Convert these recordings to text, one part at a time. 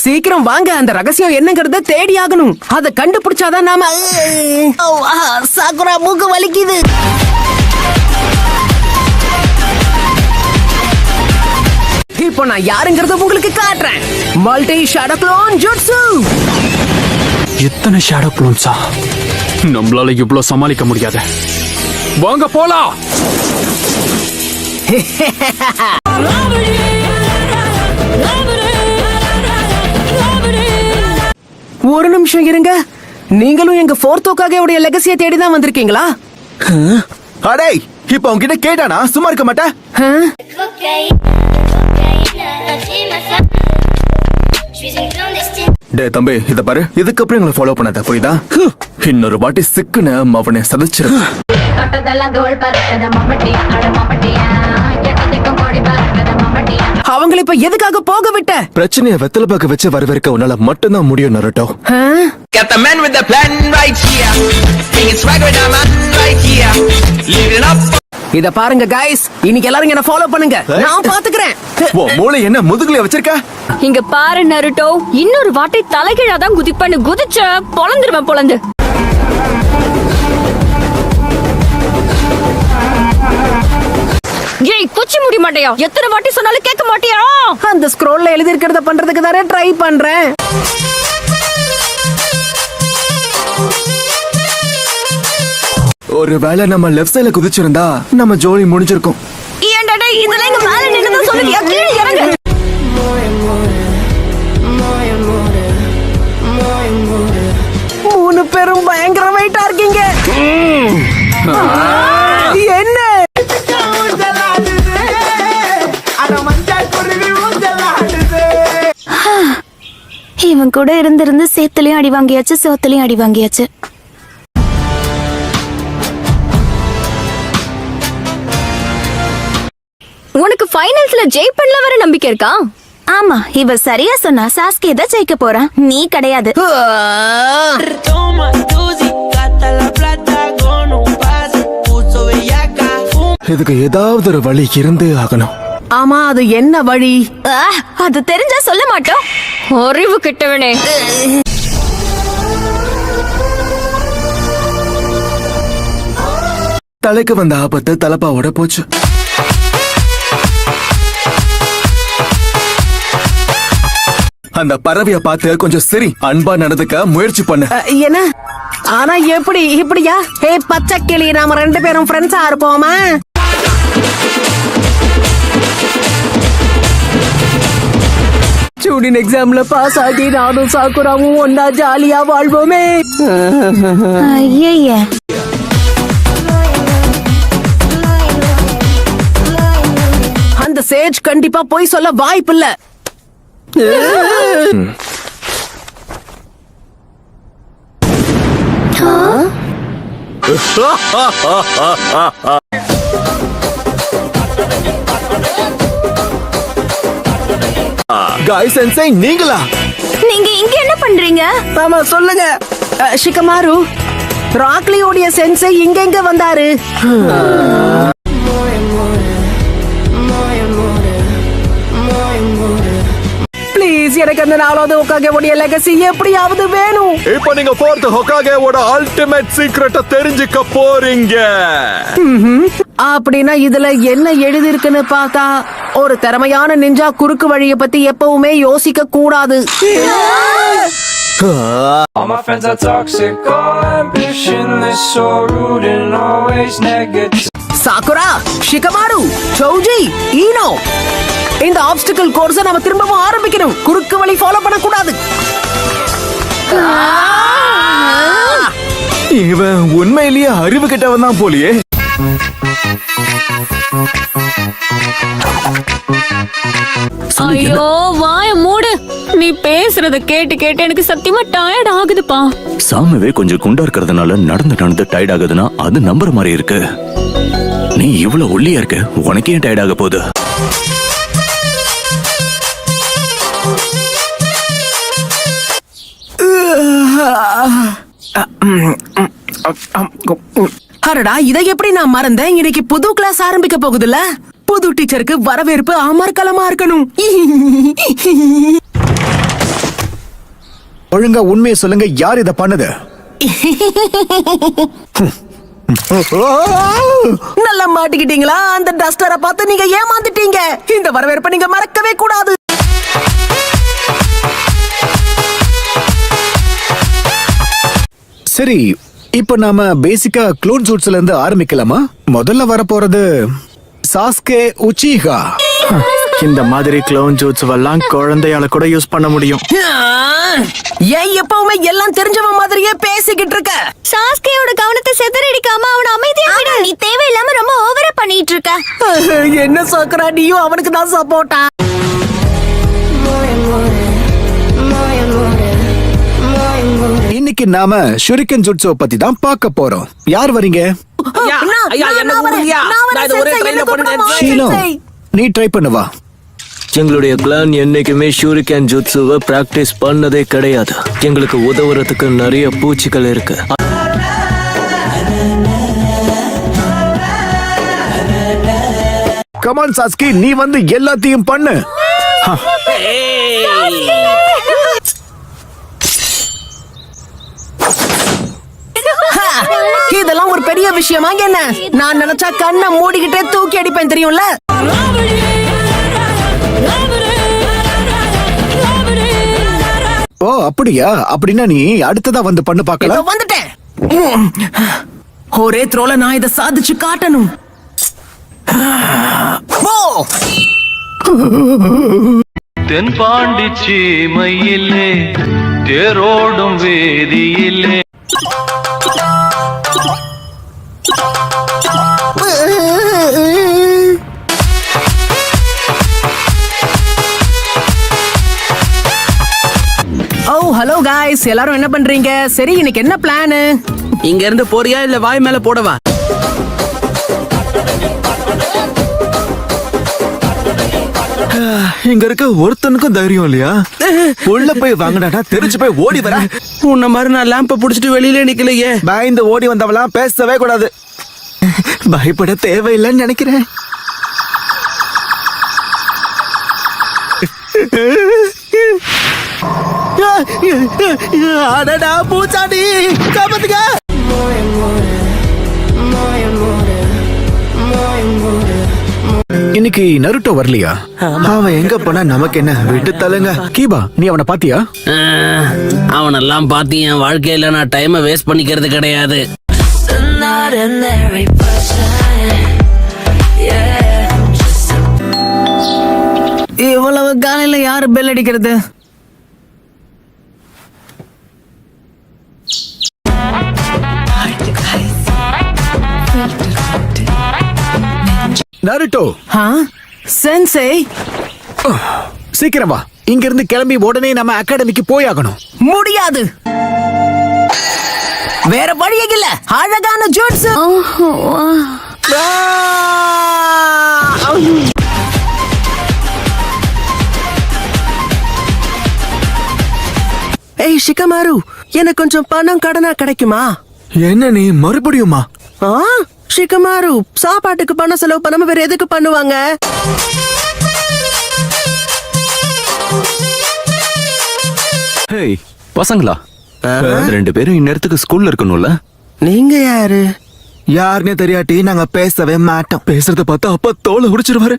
சீக்கிரம் வாங்க, அந்த ரகசியம் என்னங்கறத தேடி ஆகணும். அத கண்டுபிடிச்சாதான் நாம. சாக்குரா, மூக்கு வலிக்குது. இப்போ நான் யாருங்கறத உங்களுக்கு காட்டுறேன். Multi shadow clone jutsu. எத்தனை ஷேடோ க்ளோன்ஸா? நம்மளால இவ்வளவு சமாளிக்க முடியாது. வாங்க போலாம். ஒரு நிமிஷம் இருங்க. நீங்களும் எங்க ஃபோர்த்தோக்காக உடைய லெகசியை தேடி தான் வந்திருக்கீங்களா? அடே, இப்ப உன்கிட்ட கேட்டானா சும்மா இருக்க மாட்டேன். டே தம்பி, இத பாரு, இதுக்கப்புறம் எங்களை ஃபாலோ பண்ணாத, புரியுதா? இன்னொரு வாட்டி சிக்குன்னு அவனை சதைச்சிரு. அவங்களை இப்ப எதுக்காக போக விட்ட? பிரச்சனையை வெத்தலை பாக்க வச்சு வரவேற்க உன்னால மட்டும்தான் முடியும் Naruto. Got the man with the plan right here. Bringing swag with the man right here. Living up. இத பாருங்க கைஸ், இன்னைக்கு எல்லாரும் என்ன ஃபாலோ பண்ணுங்க, நான் பாத்துக்கிறேன். ஓ மூளை என்ன முதுகுல வச்சிருக்க? இங்க பாரு நருட்டோ, இன்னொரு வாட்டி தலைகீழா தான் குதிப்பேன்னு குதிச்ச பொளந்துருவேன் பொளந்து. ஏய் குச்சி முடி மாட்டியா? எத்தனை வாட்டி சொன்னாலும் கேட்க மாட்டியா? அந்த ஸ்க்ரோல்ல எழுதி இருக்கிறத பண்றதுக்கு தானே ட்ரை பண்றேன். ஒருவேளை நம்ம லெஃப்ட் சைடுல குதிச்சிருந்தா நம்ம ஜோலி முடிஞ்சிருக்கும். ஏன்டா டேய், இதெல்லாம் இங்க மேல நின்னு சொல்லுறியா? கீழ இறங்கு. மூணு பேரும் பயங்கர வெயிட்டா இருக்கீங்க. என்ன? இவன் கூட இருந்து சேத்துலயும் அடி வாங்கியாச்சு, சோத்துலயும் அடி வாங்கியாச்சு. உனக்கு ஃபைனல்ஸ்ல ஜெயிப்பன்ல வர நம்பிக்கை இருக்கா? ஆமா, இவ சரியா சொன்னா சாஸ்கே தான் ஜெயிக்க போறான், நீ கிடையாது. இதுக்கு ஏதாவது ஒரு வழி இருந்தே ஆகணும். ஆமா, அது என்ன வழி? அது தெரிஞ்சா சொல்ல மாட்டோம். அறிவு கிட்டவனே. தலைக்கு வந்த ஆபத்து தலப்பாவோட போச்சு. அந்த பறவைய பார்த்து கொஞ்சம் சரி அன்பா நடந்துக்க முயற்சி பண்ண. என்ன? ஆனா எப்படி? இப்படியா? ஹே பச்சை கிளி, நாம ரெண்டு பேரும் ஃப்ரெண்ட்ஸா இருப்போமா? ஸ்டூடெண்ட் எக்ஸாம்ல பாஸ் ஆகி நானும் சாக்குராவும் ஒன்னா ஜாலியா வாழ்வோமே. ஐயே, அந்த சேஜ் கண்டிப்பா போய் சொல்ல வாய்ப்பில்ல. காய் சென்சை, நீங்களா? நீங்க இங்க என்ன பண்றீங்க? ஆமா சொல்லுங்க. ஷிகமாரு, ராக்லியோடைய சென்சை இங்க எங்க வந்தாரு? ப்ளீஸ், எனக்கு அந்த நாலாவது ஹோகாகேவோட லெகசி எப்படியாவது வேணும். இப்போ நீங்க ஃபோர்த் ஹோகாகேவோட அல்டிமேட் சீக்ரெட்ட தெரிஞ்சுக்க போறீங்க. அப்படின்னா இதுல என்ன எழுதி இருக்குன்னு பார்த்தா, ஒரு திறமையான நிஞ்சா குறுக்கு வழியை பத்தி எப்பவுமே யோசிக்க கூடாது. All my friends are toxic, all ambitionless, so rude and always negative. Sakura, Shikamaru, Sowji, Eno, இந்த ஆப்ஸ்டிக்கல் கோர்ஸை நாம திரும்பவும் ஆரம்பிக்கணும். குறுக்கு வழி ஃபாலோ பண்ணக்கூடாது. இவன் உண்மையிலேயே அறிவு கெட்டவன் தான் போலியே. ஐயோ வாய மூடு. நீ பேசுறத கேட்டு கேட்டு எனக்கு சத்தியமா டயர்ட் ஆகுதுப்பா. சாமவே கொஞ்சம் குண்டா இருக்கிறதுனால நடந்து டயர்ட் ஆகுதுன்னா அது நம்புற மாதிரி இருக்கு. நீ இவ்வளவு ஒல்லியா இருக்க, உனக்கே டயர்ட் ஆக போகுது. அரடா, இதை எப்படி நான் மறந்தேன்? இன்னைக்கு புது கிளாஸ் ஆரம்பிக்க போகுதுல்ல. புது டீச்சருக்கு வரவேற்பு அமர்க்கலமா இருக்கணும். ஒழுங்கா உண்மையை சொல்லுங்க, யார் இத பண்ணது? நல்லா மாட்டிக்கிட்டீங்களா? அந்த டஸ்டரை பார்த்து நீங்க ஏமாந்துட்டீங்க. இந்த வரவேற்பை நீங்க மறக்கவே கூடாது. சரி, இப்ப நாம பேசிக்கா க்ளோன் சூட்ஸ்ல இருந்து ஆரம்பிக்கலாமா? முதல்ல வரப்போறது சாஸ்கே உச்சிஹா. இந்த மாதிரி க்ளோன் ஜூட்ஸ் எல்லாம் குழந்தையால கூட யூஸ் பண்ண முடியும். ஏன் எப்பவுமே எல்லாம் தெரிஞ்சவன் மாதிரியே பேசிக்கிட்டு இருக்க? சாஸ்கேயோட கவனத்தை சிதறடிக்காம அவன அமைதியா விடு. நீ தேவையில்லாம ரொம்ப ஓவரா பண்ணிட்டு இருக்க. என்ன சோக்கரா, நீயும் அவனுக்கு தான் சப்போர்ட்டா? இன்னைக்கு நாம ஷுரிக்கன் ஜுட்ஸோ பத்தி தான் பார்க்க போறோம். யார் வரீங்க? ஷீனோ, நீ ட்ரை பண்ணுவா. எங்களுடைய பிளான் என்னைக்குமே ஷூரிகன் ஜுட்ஸுவை பிராக்டிஸ் பண்ணதே கிடையாது. எங்களுக்கு உதவுறதுக்கு நிறைய பூச்சிகள் இருக்கு. கமான் சாஸ்கி, நீ வந்து எல்லாத்தையும் பண்ணு. இதெல்லாம் ஒரு பெரிய விஷயமா என்ன? நான் நினைச்சா கண்ணை மூடிக்கிட்டே தூக்கி அடிப்பேன், தெரியும்ல? ஓ அப்படியா? அப்படின்னா நீ அடுத்ததா வந்து பண்ணு பார்க்கலாம். வந்துட்டேன். ஒரே த்ரோல நான் இதை சாதிச்சு காட்டணும். தென்பாண்டி சீமையிலே தேரோடும் வேதியிலே ஹலோ காய்ஸ், எல்லாரும் என்ன பண்றீங்க? சரி, இன்னைக்கு என்ன பிளான்? இங்க இருந்து போறியா இல்ல வாய் மேல போடவா? இங்க இருக்க ஒருத்தனுக்கும் தைரியம் இல்லையா? உள்ள போய் வாங்கினா தெரிஞ்சு போய் ஓடி வர. உன்ன மாதிரி நான் லேம்ப புடிச்சிட்டு வெளியில நிக்கலையே. பயந்து ஓடி வந்தவெல்லாம் பேசவே கூடாது. பயப்பட தேவையில்லைன்னு நினைக்கிறேன். அடடா பூச்சாண்டி, காப்பாத்துங்க. இன்னைக்கு நருட்டோ வரலையா? அவன் எங்க போனா நமக்கு என்ன, விட்டு தள்ளுங்க. கீபா, நீ அவனை பாத்தியா? அவனெல்லாம் பார்த்து என் வாழ்க்கையில நான் டைமை வேஸ்ட் பண்ணிக்கிறது கிடையாது. இவ்வளவு காலையில யாரு பெல் அடிக்கிறது? நருட்டோ, சென்சே, சீக்கிரம் வா. இங்க இருந்து கிளம்பி உடனே நம்ம அகாடமிக்கு போயாகணும். முடியாது, வேற வழியே இல்ல. அழகான ஜூட்ஸ். ஏய் ஷிகமாரு, எனக்கு கொஞ்சம் பணம் கடனா கிடைக்குமா? என்ன நீ மறுபடியுமா? ஷிகமாரு, சாப்பாட்டுக்கு பணம் செலவு பண்ணாம வேற எதுக்கு பண்ணுவாங்க? ஹேய் பசங்களா, ரெண்டு பேரும் இந்நேரத்துக்கு ஸ்கூல்ல இருக்கணும்ல? நீங்க யாரு? யாருன்னே தெரியாட்டி நாங்க பேசவே மாட்டோம். பேசுறத பார்த்தா அப்பா தோலை உரிச்சிருவாரு.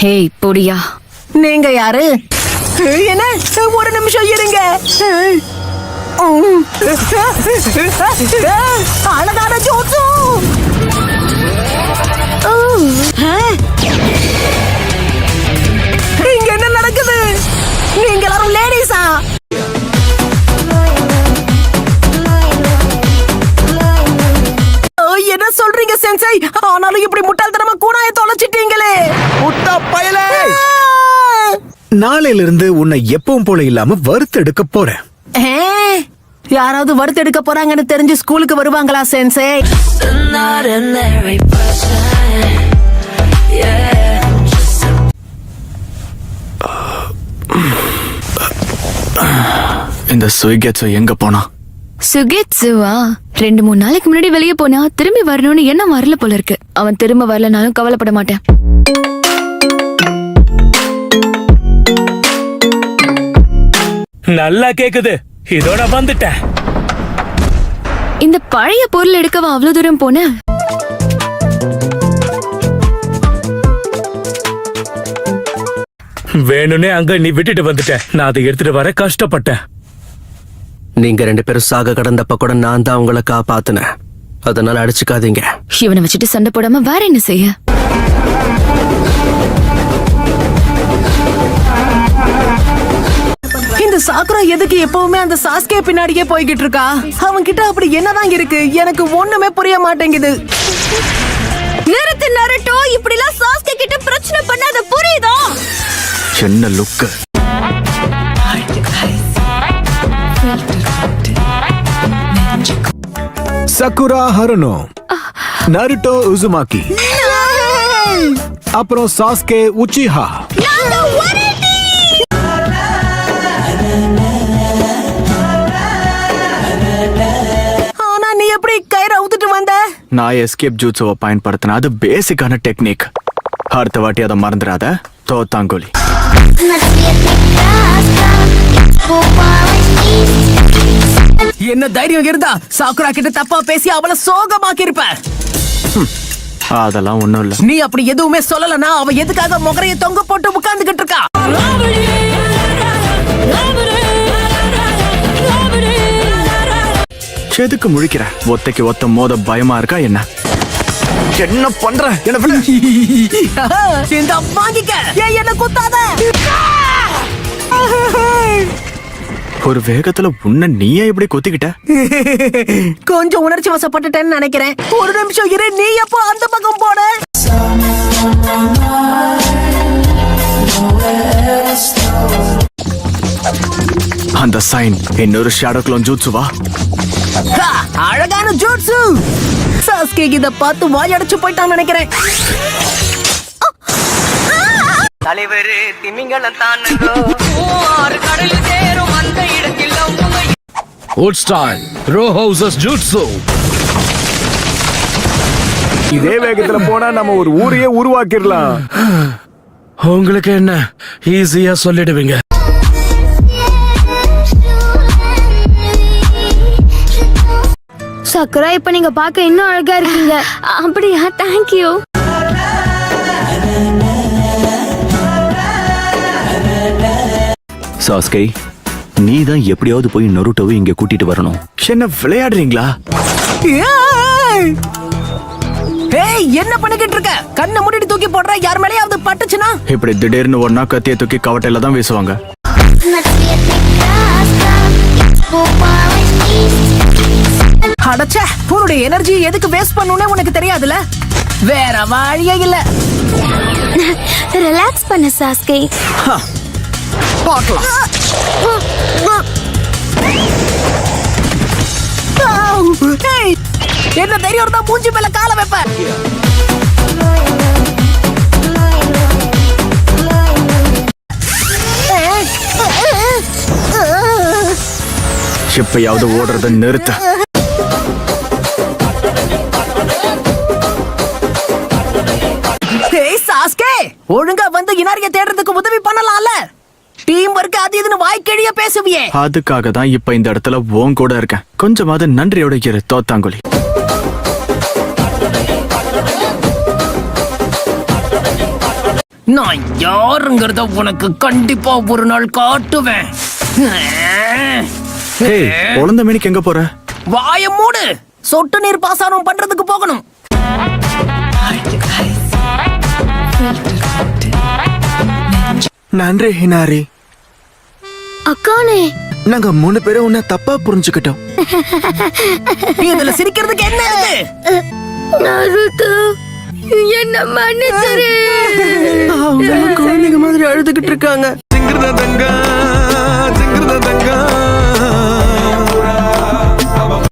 ஹேய் பொடியா, நீங்க யாரு? என்ன, ஒரு நிமிஷம் இருங்க. அழகான ஜோட்ஸு. இங்க என்ன நடக்குது? நீங்க எல்லாரும் லேடிஸா? என்ன சொல்றீங்க சென்சை? ஆனாலும் இப்படி முட்டாள்தனமா கூடாய தொலைச்சிட்டீங்களே. முட்டா பயலே! நாளையில இருந்து உன்னை எப்பவும் போல இல்லாம வறுத்தெடுக்க போறேன். யாராவது வறுத்தெடுக்க போறாங்கன்னு தெரிஞ்சு ஸ்கூலுக்கு வருவாங்களா சென்சே? இந்த சுய்கேட்ஸ் எங்க போனா? சுகேட்சுவா 2-3 நாளைக்கு முன்னாடி வெளியே போனா திரும்பி வரணும்னு என்ன வரல போல இருக்கு. அவன் திரும்ப வரலனாலும் கவலைப்பட மாட்டேன். நல்லா கேக்குது, இதோட வந்துட்டேன். இந்த பழைய பொருள் எடுக்கவா அவ்வளவு தூரம் போன? வேணும்னே அங்க நீ விட்டுட்டு வந்துட்ட. நான் அதை எடுத்துட்டு வர கஷ்டப்பட்டேன். நீங்க 2 பேரும் சாக கடந்தப்ப கூட நான் தான் உங்களை காப்பாத்தினேன். அதனால அடிச்சுக்காதீங்க. இவனை வச்சுட்டு சண்டை போடாம வேற என்ன செய்ய? இந்த சாக்குரா எதுக்கு எப்பவுமே அந்த சாஸ்கே பின்னாடியே போய்கிட்டு இருக்கா? அவன் கிட்ட அப்படி என்னதான் இருக்கு? எனக்கு ஒண்ணுமே புரிய மாட்டேங்குது. நிறுத்து நருட்டோ, இப்படிலாம் சாஸ்கே கிட்ட பிரச்சனை பண்ணாத, புரியுதா? என்ன லுக்கு! சக்குரா ஹருனோ, நருட்டோ உசுமாக்கி, அப்புறம் சாஸ்கே உச்சிஹா. ஆனா நீ எப்படி கயிறு அவுத்துட்டு வந்த? நான் எஸ்கேப் ஜூட்ஸுவை பயன்படுத்தின அது பேசிக்கான டெக்னிக். அடுத்த வாட்டி அதை மறந்துடாத. தோத்தாங்கோலி. என்ன தைரியம் இருந்தா சாக்குரா கிட்ட தப்பா பேசி அவளை சோகமாக்கி இருப்ப. அதெல்லாம் ஒண்ணும் இல்ல. நீ அப்படி எதுவுமே சொல்லலனா அவ எதுக்காக முகரைய தொங்க போட்டு உட்கார்ந்துகிட்டு இருக்கா? எதுக்கு முழிக்கிற? ஒத்தைக்கு ஒத்த மோத பயமா இருக்கா என்ன? என்ன பண்ற? என்ன விழு. இந்த வாங்கிக்க. ஏன் என்ன குத்தாத? ஒரு வேகத்துல உன்ன நீயே இப்படி கொத்திக்கிட்ட? கொஞ்சம் உணர்ச்சி வசப்பட்டுட்டேன்னு நினைக்கிறேன். ஒரு நிமிஷம் இரு. நீ எப்போ அந்த பக்கம் போன? அந்த சைன் இன்னொரு ஷேடோ க்ளோன் ஜூட்ஸுவா? அழகான ஜூட்ஸு. சாஸ்கே இத பார்த்து வாயடைச்சு போயிட்டான்னு நினைக்கிறேன். தலைவரு திமிங்கலம் தானுங்கோ ஆறு கடல் சேரும் அந்த இடத்தில் Old style, row houses jutsu. இதே வேகத்துல போனா நம்ம ஒரு ஊரையே உருவாக்கிடலாம். உங்களுக்கு என்ன ஈஸியா சொல்லிடுவீங்க. சக்குரா, இப்ப நீங்க பார்க்க இன்னும் அழகா இருக்கீங்க. அப்படியா? தேங்க்யூ. சாஸ்கே, நீ தான் எப்படியாவது போய் நருட்டோவை இங்க கூட்டிட்டு வரணும். என்ன விளையாடுறீங்களா? ஏய், என்ன பண்ணிக்கிட்டு இருக்க? கண்ணை மூடிட்டு தூக்கி போடுற. யார் மேலயாவது பட்டுச்சுனா? இப்படி திடீர்னு ஒன்னா கத்திய தூக்கி கவட்டையில தான் வீசுவாங்க. அடச்சே, உன்னுடைய எனர்ஜி எதுக்கு வேஸ்ட் பண்ணனும்னே உனக்கு தெரியாதுல? வேற வழியே இல்ல. ரிலாக்ஸ் பண்ணு சாஸ்கே. பார்க்கலாம். ஏய், என்ன தைரியம் இருந்தா மூஞ்சி மேல கால வைப்ப? எப்பயாவது ஓடுறத நிறுத்த. ஏய் சாஸ்கே, ஒழுங்கா வந்து இனாரிய தேடுறதுக்கு உதவி பண்ணலாம்ல? டீம் ஒர்க் அது இதுன்னு வாய்க்கிழிய பேசுவியே. அதுக்காக தான் இப்ப இந்த இடத்துல உன் கூட இருக்கேன். கொஞ்சமாவது நன்றியோட இரு தோத்தாங்குழி. நான் யாருங்கிறத உனக்கு கண்டிப்பா ஒரு நாள் காட்டுவேன். ஏய், குழந்தை மணிக்கு எங்க போற? வாய மூடு. சொட்டு நீர் பாசனம் பண்றதுக்கு போகணும். நன்றி ஹினாரி. அக்கானே, நாங்க 3 பேரும் உன்னை தப்பா புரிஞ்சுக்கிட்டோம். இதுல சிரிக்கிறதுக்கு என்ன இருக்கு? நருட்டோ, என்ன மன்னிச்சிரு. குழந்தைங்க மாதிரி அழுதுகிட்டு இருக்காங்க.